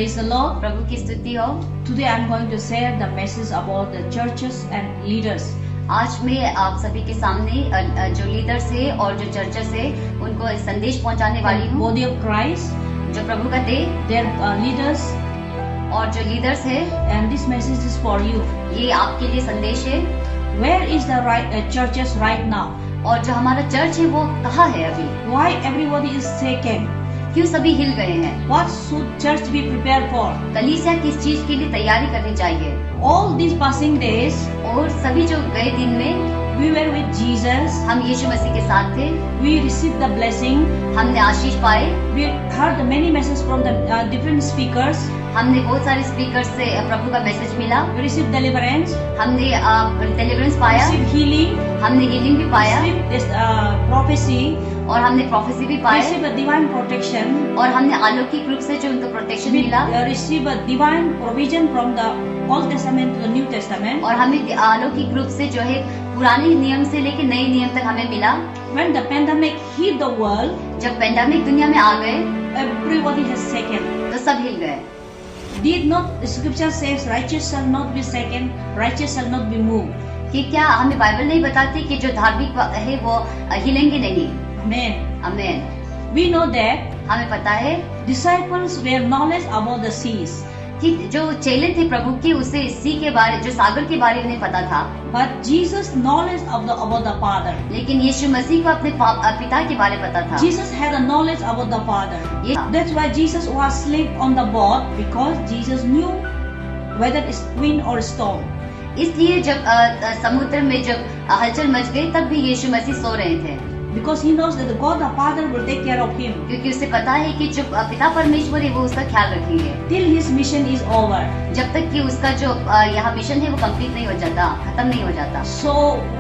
Praise the Lord. प्रभु की स्तुति हो। Today I'm going to share the message about the churches and leaders. आज मैं आप सभी के सामने जो लीडर्स है और जो चर्चेस है उनको संदेश पहुंचाने वाली हूँ। Body of Christ, जो प्रभु का देह, their leaders, और जो लीडर्स है, and this message is for you. ये आपके लिए संदेश है। Where is the churches right now? और जो हमारा चर्च है वो कहाँ है अभी? Why everybody is shaken? क्यों सभी हिल गए हैं? What should church be prepared for? कलीसिया किस चीज के लिए तैयारी करनी चाहिए? All these passing days, और सभी जो गए दिन में we were with Jesus. हम यीशु मसीह के साथ थे। We received the blessing. हमने आशीष पाए। We heard many messages from the different speakers. हमने बहुत सारे स्पीकर से प्रभु का मैसेज मिला। We received deliverance. हमने डिलीवरेंस पाया। Received healing. हमने हीलिंग भी पाया। Received this prophecy. और हमने प्रोफेसी भी पाया। Received a divine protection. और हमने अलौकिक रूप से जो उनको प्रोटेक्शन मिला। Received a divine provision from the Old Testament to the New Testament. और हमें अलौकिक रूप से जो है पुराने नियम से लेकर नए नियम तक हमें मिला। When the pandemic hit the world, जब पेंडेमिक दुनिया में आ गए, everybody has shaken. तो सब हिल गए। Did not the scripture says righteous shall not be shaken, righteous shall not be moved. कि क्या हमें बाइबल नहीं बताती कि जो धार्मिक है वो हिलेंगे नहीं? Amen. आमीन। We know that हमें पता है disciples were knowledge about the seas. कि जो चेले थे प्रभु के उसे सी के बारे जो सागर के बारे में पता था। But Jesus knowledge about the Father. लेकिन यीशु मसीह को अपने पिता के बारे में पता था। Jesus had a knowledge about the Father. That's why Jesus was asleep on the boat because Jesus knew whether it's wind or storm. इसलिए जब समुद्र में जब हलचल मच गई तब भी यीशु मसीह सो रहे थे। Because he knows that God the Father will take care of him. क्योंकि उसे पता है कि जो पिता परमेश्वर है वो उसका ख्याल रखेंगे। Till his mission is over. जब तक कि उसका जो यहाँ मिशन है वो कंप्लीट नहीं हो जाता, खत्म नहीं हो जाता। So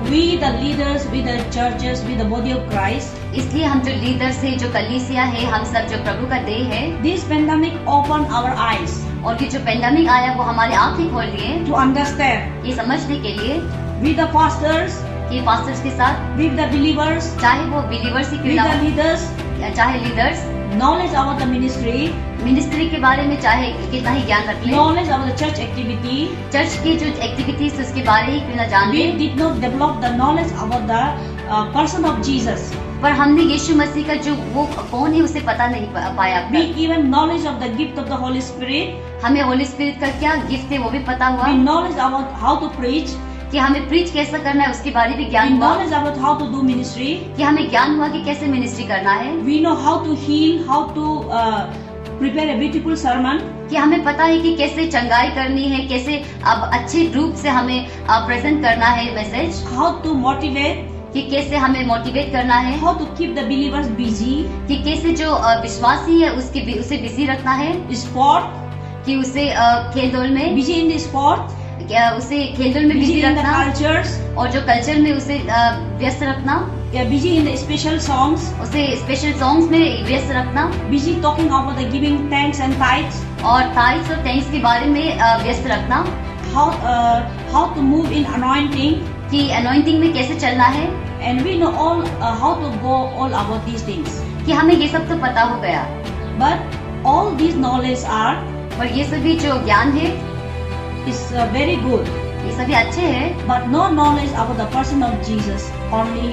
we the leaders, we the churches, we the body of Christ. इसलिए हम जो लीडर्स है, जो कलीसिया है, हम सब जो प्रभु का देह है। This pandemic opened our eyes. और कि जो पेंडेमिक आया वो हमारी आँखें खोल दिए। To understand. ये समझने के लिए। We the pastors. कि पास्टर्स के साथ, with the believers, चाहे वो बिलीवर्स ही क्यों ना हो, with the leaders, चाहे leaders, knowledge about the ministry के बारे में चाहे कितना ही ज्ञान रख ले, knowledge about the church activity, church की जो एक्टिविटीज उसके बारे ही क्यों ना जान ले, we did not develop the knowledge about the person of Jesus. पर हमने यीशु मसीह का जो वो कौन है उसे पता नहीं पाया। We even knowledge of the gift of the Holy Spirit. हमें होली स्पिरिट का क्या गिफ्ट है वो भी पता हुआ। We knowledge about how to preach. कि हमें प्रीच कैसे करना है उसके बारे में ज्ञान हुआ। knowledge about how to do ministry. कि हमें ज्ञान हुआ कि कैसे मिनिस्ट्री करना है। We know how to heal, how to prepare a beautiful sermon. कि हमें पता है कि कैसे चंगाई करनी है, कैसे अब अच्छे रूप से हमें प्रेजेंट करना है मैसेज। How to motivate. कि कैसे हमें मोटिवेट करना है। How to keep the believers busy. कि कैसे जो विश्वासी है उसे बिजी रखना है। Sport. कि उसे खेल-धूल में busy in the sport. उसे खेल-धूल में बिजी रखना। Cultures. और जो कल्चर में उसे व्यस्त रखना। busy in the special songs. उसे स्पेशल सॉन्ग्स में व्यस्त रखना। busy talking about the giving thanks and tithes. और tithes और thanks के बारे में व्यस्त रखना। How to move in anointing. कि anointing में कैसे चलना है। And we know all how to go all about these things. कि हमें ये सब तो पता हो गया। But all these knowledge are. पर ये सभी जो ज्ञान है is very good. ये सभी अच्छे हैं। But no knowledge about the person of Jesus. Only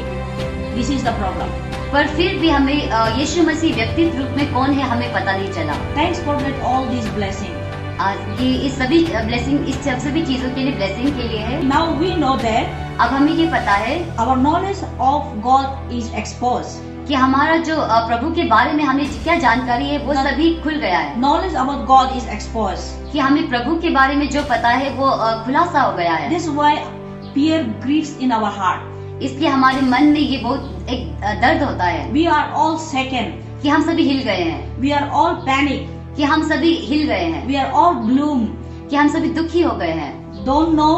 this is the problem. पर फिर भी हमें यीशु मसीह व्यक्तित्व रूप में कौन है हमें पता नहीं चला। Thanks for that all these blessing. ये इस सभी ब्लेसिंग इस सभी चीजों के लिए ब्लेसिंग के लिए है। Now we know that. अब हमें ये पता है। Our knowledge of God is exposed. कि हमारा जो प्रभु के बारे में हमें क्या जानकारी है वो सभी खुल गया है। Knowledge about God is exposed. कि हमें प्रभु के बारे में जो पता है वो खुलासा हो गया है। This is why fear grieves in our heart. इसलिए हमारे मन में ये बहुत एक दर्द होता है। We are all shaken. कि हम सभी हिल गए हैं। We are all panic. कि हम सभी हिल गए हैं। We are all gloom. कि हम सभी दुखी हो गए हैं। Don't know.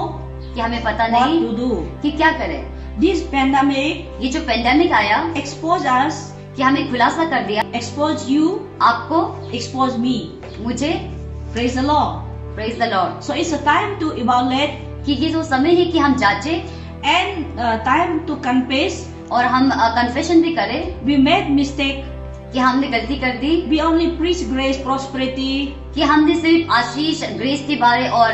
कि हमें पता नहीं what to do. कि क्या करें। This pandemic. ये जो पेंडेमिक आया। Expose us. कि हमें खुलासा कर दिया। Expose you. आपको। Expose me. मुझे। Praise the Lord. Praise the Lord. So it's a time to evaluate. कि ये जो समय है कि हम जांचे। And time to confess. और हम कन्फेशन भी करें। We made mistake. कि हमने गलती कर दी। We only preach grace, prosperity. कि हमने सिर्फ आशीष, ग्रेस के बारे और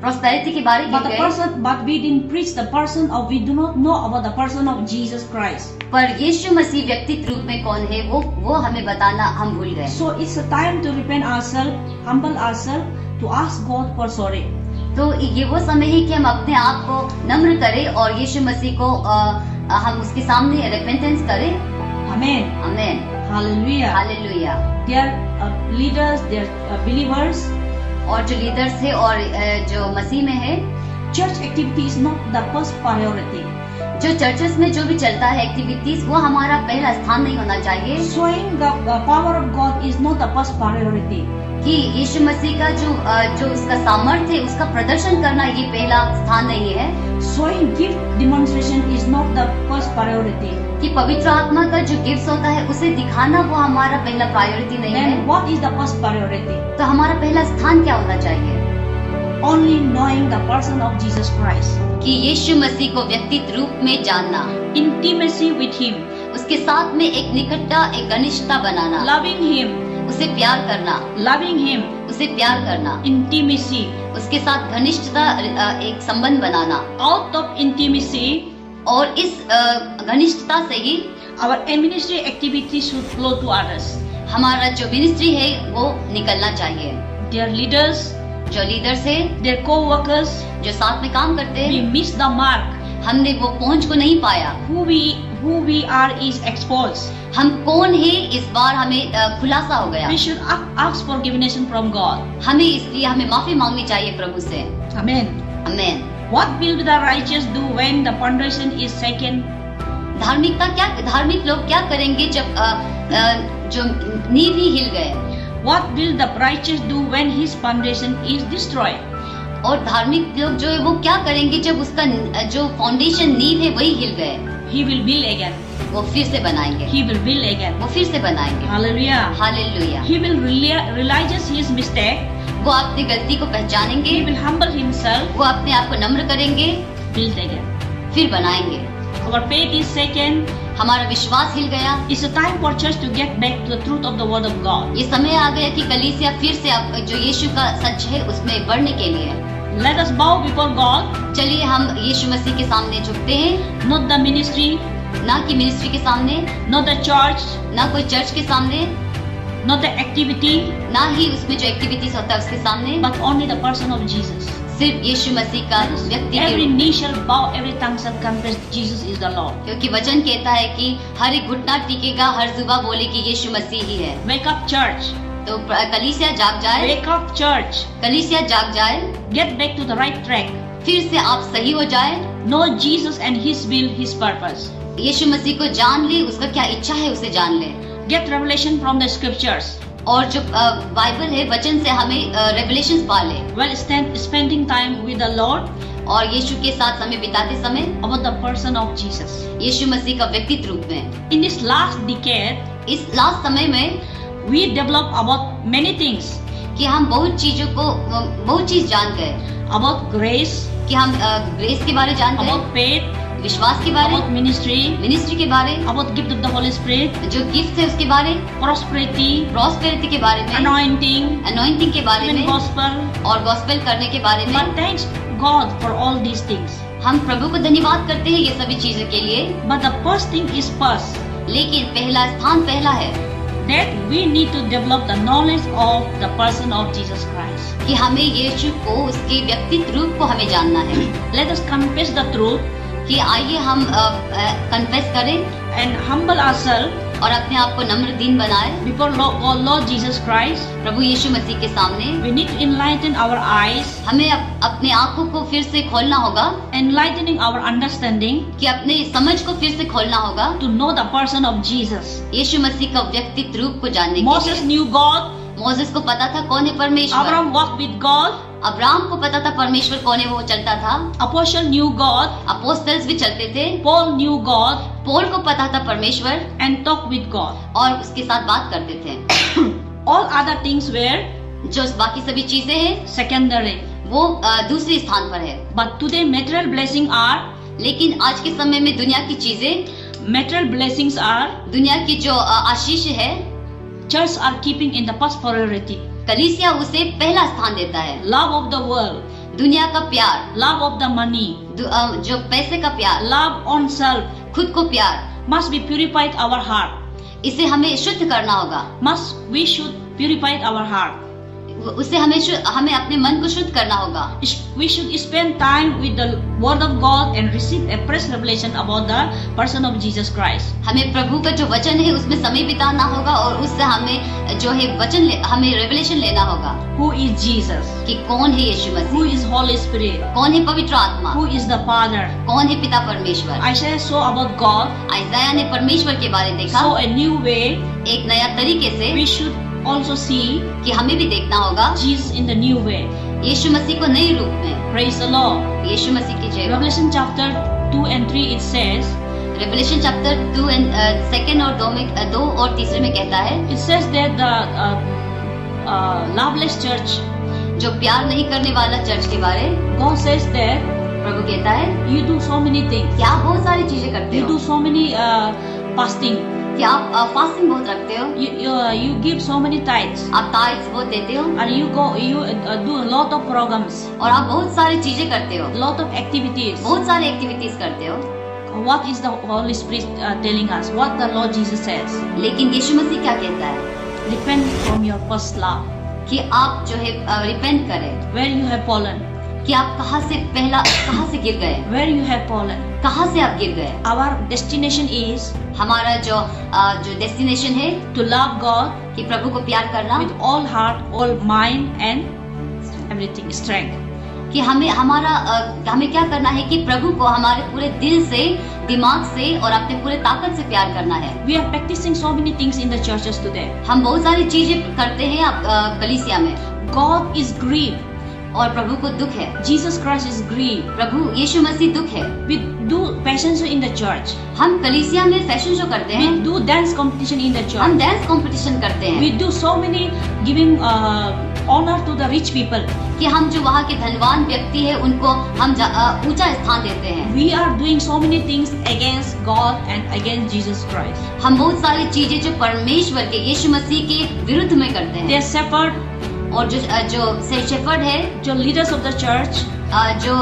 प्रॉस्पेरिटी के बारे But गए, but we didn't preach the person of, we do not know about the person of Jesus Christ. पर यीशु मसीह व्यक्तित्व रूप में कौन है वो हमें बताना हम भूल गए। So it's a time to repent ourselves, humble ourselves, to ask God for sorry. तो ये वो समय है कि हम अपने आप को नम्र करें और यीशु मसीह को हम उसके सामने रेपेंटेंस करें। Amen. Amen, Hallelujah. Hallelujah. They are leaders, they are believers. और जो लीडर्स है और जो मसीह में है, Church activity is not the first priority. जो चर्चेस में जो भी चलता है एक्टिविटीज, वो हमारा पहला स्थान नहीं होना चाहिए। Showing the power of God is not the first priority. कि यीशु मसीह का जो उसका सामर्थ्य है उसका प्रदर्शन करना ये पहला स्थान नहीं है। Showing gift demonstration is not the first priority. कि पवित्र आत्मा का जो गिफ्ट होता है उसे दिखाना वो हमारा पहला प्रायोरिटी नहीं है। Then what is the first priority? तो हमारा पहला स्थान क्या होना चाहिए? Only knowing the person of Jesus Christ. कि यीशु मसीह को व्यक्तित्व रूप में जानना, Intimacy with Him. उसके साथ में एक निकटता, एक घनिष्ठता बनाना, Loving Him. उसे प्यार करना, Loving Him. उसे प्यार करना, Intimacy. उसके साथ घनिष्ठता, एक संबंध बनाना। Out of intimacy, और इस घनिष्ठता से ही our ministry activity should flow to others. हमारा जो मिनिस्ट्री है वो निकलना चाहिए। Their leaders, जो लीडर्स है, their co-workers, जो साथ में काम करते we हैं, miss the mark. हमने वो पहुंच को नहीं पाया। Who we are is exposed. हम कौन है इस बार हमें खुलासा हो गया। We should ask forgiveness from God. हमें इसलिए हमें माफी मांगनी चाहिए प्रभु से। Amen. Amen. What will the righteous do when the foundation is shaken? धार्मिक लोग क्या करेंगे जब जो नींव ही हिल गए? What will the righteous do when his foundation is destroyed? और धार्मिक लोग जो है वो क्या करेंगे जब उसका जो फाउंडेशन नींव है वही हिल गए? He will build again. वो फिर से बनाएंगे। He will build again. वो फिर से बनाएंगे। Hallelujah. Hallelujah. He will realize his mistake. वो अपनी गलती को पहचानेंगे। He will humble himself. वो अपने आप को नम्र करेंगे, Build again. फिर बनाएंगे। Our faith is shaken. हमारा विश्वास हिल गया। It's a time for church to get back to the truth of the word of God. ये समय आ गया कि कलीसिया फिर से जो यीशु का सच है उसमें बढ़ने के लिए। Let us bow before God. चलिए हम यीशु मसीह के सामने झुकते हैं, Not the ministry, ना कि मिनिस्ट्री के सामने, not the church, ना कोई चर्च के सामने, not the activity, ना ही उसमें जो एक्टिविटीज होता है उसके सामने, but only the person of Jesus. सिर्फ यीशु मसीह का व्यक्ति के Every रूप। knee shall bow, every tongue shall confess Jesus is the Lord. क्योंकि वचन कहता है कि हर एक घुटना टिकेगा, हर जुबान बोले कि यीशु मसीह ही है। Wake up, church. तो कलीसिया जाग जाए, Wake up, church. कलीसिया जाग जाए, Get back to the right track. फिर से आप सही हो जाए। Know Jesus and His will, His purpose. यीशु मसीह को जान ले, उसका क्या इच्छा है उसे जान ले। Get revelation from the scriptures. और जो बाइबल है वचन से हमें रेवलेशंस पाले। While spending time with the Lord, और यीशु के साथ समय बिताते समय about the person of Jesus. यीशु मसीह का व्यक्तित्व रूप में। In this last decade, इस लास्ट समय में we develop about many things. कि हम बहुत चीज जान गए। About grace, कि हम ग्रेस के बारे जान गए, about faith, विश्वास के बारे, about ministry, मिनिस्ट्री के बारे, about gift of the Holy Spirit, जो गिफ्ट है उसके बारे, prosperity, प्रॉस्पेरिटी के बारे में, anointing, अनॉइंटिंग के बारे even में, gospel. और गॉस्पेल करने के बारे में। But thanks God for all these things. हम प्रभु को धन्यवाद करते हैं ये सभी चीजों के लिए। But the first thing is first, लेकिन पहला स्थान पहला है that we need to develop the knowledge of the person of Jesus Christ. कि हमें यीशु को, उसके व्यक्तित्व रूप को हमें जानना है। Let us confess the truth कि आइए हम कन्फेस करें and humble ourselves और अपने आप को नम्र दीन बनाए before Lord Jesus Christ. प्रभु यीशु मसीह के सामने। We need to enlighten our eyes, हमें अपने आंखों को फिर से खोलना होगा, enlightening our understanding कि अपने समझ को फिर से खोलना होगा, to know the person of Jesus. यीशु मसीह का व्यक्तित्व रूप को जानने के Moses लिए। knew God. मोसेस को पता था कौन है परमेश्वर। Abraham walked with God. Abraham को पता था परमेश्वर कौन है, वो चलता था। Apostle knew God. अपोस्टल्स भी चलते थे। Paul knew God पौल को पता था परमेश्वर and talked with God. और उसके साथ बात करते थे। All other things were जो बाकी सभी चीजें हैं secondary. वो दूसरे स्थान पर है। But today material blessings are, लेकिन आज के समय में दुनिया की चीजें, material blessings are, दुनिया की जो आशीष है, church are keeping in the first priority. कलीसिया उसे पहला स्थान देता है। love of the world, दुनिया का प्यार, love of the money, जो पैसे का प्यार, love on self खुद को प्यार, must be purified our heart. इसे हमें शुद्ध करना होगा। We should purify our heart. उसे हमें अपने मन को शुद्ध करना होगा। We should spend time with the Word of God and receive a fresh revelation about the person of Jesus Christ. हमें प्रभु का जो वचन है उसमें समय बिताना होगा और उससे हमें जो है हमें रेवलेशन लेना होगा। Who is Jesus? कि कौन है यीशु मसीह? Who is Holy Spirit? कौन है पवित्र आत्मा? Who is the Father? कौन है पिता परमेश्वर? Isaiah saw about God. आइज़ाया ने परमेश्वर के बारे देखा। So a new way. एक नया तरीके से We should also see कि हमें भी देखना होगा Jesus in the new way. यीशु मसीह को नए रूप में। Praise the Lord. यीशु मसीह की जय। Revelation chapter 2 and 3 it says. Revelation chapter 2 and 2 और 2 और 3 में कहता है। It says that the loveless church. जो प्यार नहीं करने वाला चर्च के बारे। God says that. प्रभु कहता है। You do so many things. क्या आप बहुत सारी चीजें करते हो? You do so many fasting. कि आप फास्टिंग बहुत रखते हो। You give so many tithes. आप टाइट्स बहुत देते हो। And you do a lot of programs. और आप बहुत सारी चीजें करते हो। Lot of activities. बहुत सारी एक्टिविटीज करते हो। What is the Holy Spirit telling us? What the Lord Jesus says? लेकिन यीशु मसीह क्या कहता है? Repent from your first love. कि आप जो है रिपेंट करें। Where you have fallen. कि आप कहाँ से गिर गए? Where you have fallen. कहाँ से आप गिर गए? Our destination is. हमारा जो डेस्टिनेशन है to love God कि प्रभु को प्यार करना with all heart, all mind and everything, strength. कि हमें क्या करना है कि प्रभु को हमारे पूरे दिल से, दिमाग से और अपने पूरे ताकत से प्यार करना है। We are practicing so many things in the churches today. हम बहुत सारी चीजें करते हैं कलीसिया में। God is grieved. और प्रभु को दुख है। Jesus Christ is grieved. प्रभु यीशु मसीह दुख है। We do fashion show in the church. हम कलीसिया में फैशन शो करते हैं। We do dance competition in the church. हम डांस कंपटीशन करते हैं। We do so many giving honor to the rich people. कि हम जो वहाँ के धनवान व्यक्ति है उनको हम ऊंचा स्थान देते हैं। We are doing so many things against God and against Jesus Christ. हम बहुत सारी चीजें जो परमेश्वर के यीशु मसीह के विरुद्ध में करते हैं। They shepherd और जो शेफर्ड है, जो leaders of the church, जो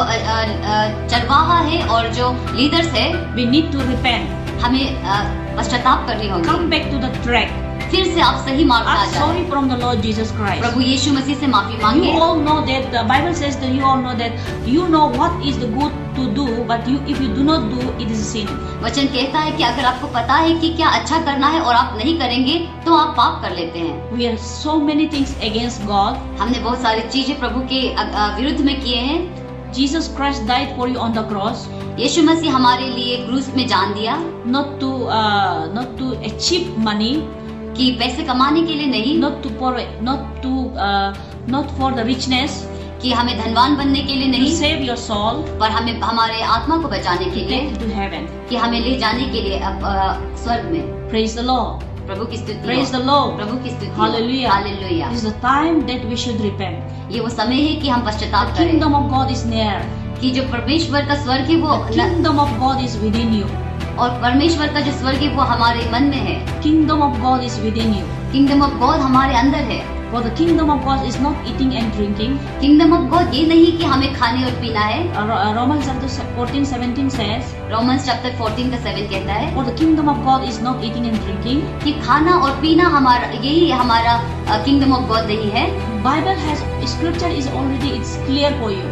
चरवाहा है और जो लीडर्स है, we need to repent. हमें पश्चाताप करनी होगी। Come back to the track. फिर से आप सही मार्ग पे आ Ask जाएं। sorry from the Lord Jesus Christ. प्रभु यीशु मसीह से माफी मांगे। You all know that the Bible says that you all know that you know what is the good to do, but if you do not do, it is sin. वचन कहता है कि अगर आपको पता है कि क्या अच्छा करना है और आप नहीं करेंगे तो आप पाप कर लेते हैं। We are so many things against God. हमने बहुत सारी चीजें प्रभु के विरुद्ध में किए हैं। Jesus Christ died for you on the cross. यीशु मसीह हमारे लिए क्रूस में जान दिया। Not to achieve money. कि पैसे कमाने के लिए नहीं। Not for the richness. कि हमें धनवान बनने के लिए To नहीं। save your soul. पर हमें हमारे आत्मा को बचाने के लिए, Take to heaven. कि हमें ले जाने के लिए स्वर्ग में। Praise the Lord. प्रभु की स्तुति हो। Praise the Lord. प्रभु की स्तुति हो। Hallelujah. Hallelujah. This is the time that we should repent. ये वो समय है कि हम पश्चाताप The करें। kingdom of God is near. कि जो परमेश्वर का स्वर्ग है वो The kingdom of God is within you. और परमेश्वर का जो स्वर्ग है वो हमारे मन में है। Kingdom of God is within you. Kingdom of God हमारे अंदर है। For the kingdom of God is not eating and drinking. Kingdom of God ये नहीं कि हमें खाने और पीना है। Romans chapter 14:17 says. Romans chapter 14 का 7 कहता है। For the kingdom of God is not eating and drinking. कि खाना और पीना हमारा यही हमारा किंगडम ऑफ गॉड नहीं है। Bible has scripture is already it's clear for you.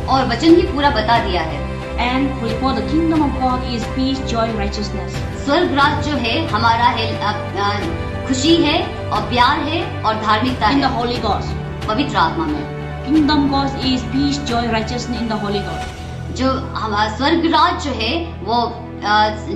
और वचन भी पूरा बता दिया है। And for the kingdom of God is peace, joy, righteousness. स्वर्ग राज जो है हमारा है खुशी है और प्यार है और धार्मिकता In the है Holy Ghost. पवित्र आत्मा में। Kingdom God is peace, joy, righteousness in the Holy Ghost. जो हमारा स्वर्ग राज जो है वो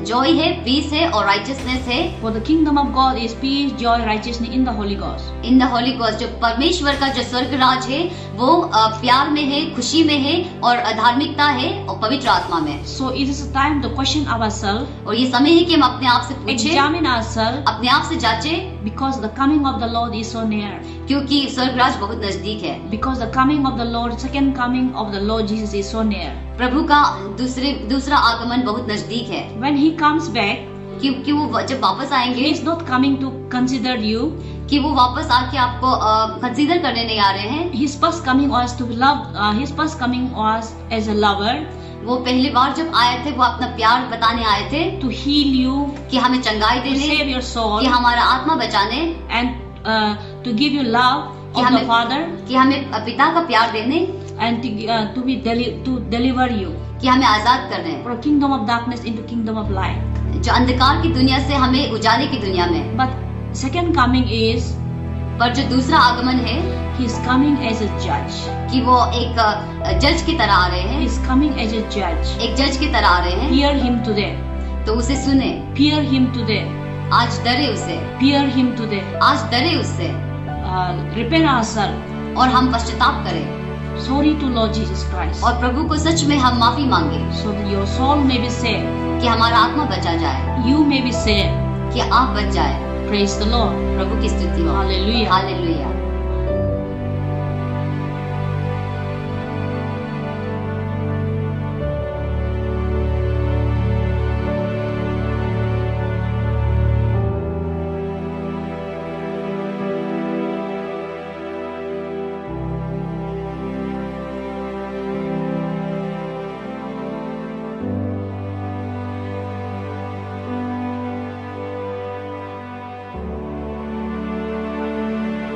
जॉय है, पीस है और राइचियसनेस है। For the kingdom of God is peace, joy, righteousness in the Holy Ghost. In the Holi ghost जो परमेश्वर का जो स्वर्ग राज है वो प्यार में है, खुशी में है और धार्मिकता है और पवित्र आत्मा में। So it is a time to question ourselves, और ये समय है कि हम अपने आप से पूछें, examine ourselves, अपने आप से जांचें, because the coming of the Lord is so near. क्योंकि स्वर्ग राज बहुत नजदीक है। Because the coming of the Lord, second coming of the Lord Jesus is so near. प्रभु का दूसरा आगमन बहुत नजदीक है। When He comes back, कि वो जब वापस He आएंगे is not coming to consider you. कि वो वापस आके आपको कंसीडर करने नहीं आ रहे हैं। His first coming was to love. His first coming was as a lover, वो पहली बार जब आए थे वो अपना प्यार बताने आए थे to heal you, कि हमें चंगाई to देने, save your soul, कि हमारा आत्मा बचाने, and to give you love कि of the हमें Father, कि हमें पिता का प्यार देने, and to deliver you कि हमें आजाद करने, from kingdom of darkness into kingdom of light. जो अंधकार की दुनिया से हमें उजाले की दुनिया में। But second coming is पर जो दूसरा आगमन है he is coming as a judge. कि वो एक जज की तरह आ रहे He हैं, is coming as a judge. एक जज की तरह आ रहे हैं। Fear him today. तो उसे सुने, Fear him today. आज डरे उसे, Fear him today. आज डरे उससे Repent ourselves. और हम पश्चाताप करें Sorry to Lord Jesus Christ. और प्रभु को सच में हम माफी मांगे So that your soul may be saved. कि हमारा आत्मा बचा जाए, You may be saved. कि आप बच जाए। Praise the Lord. प्रभु की स्तुति हो। Hallelujah. हालेलुया।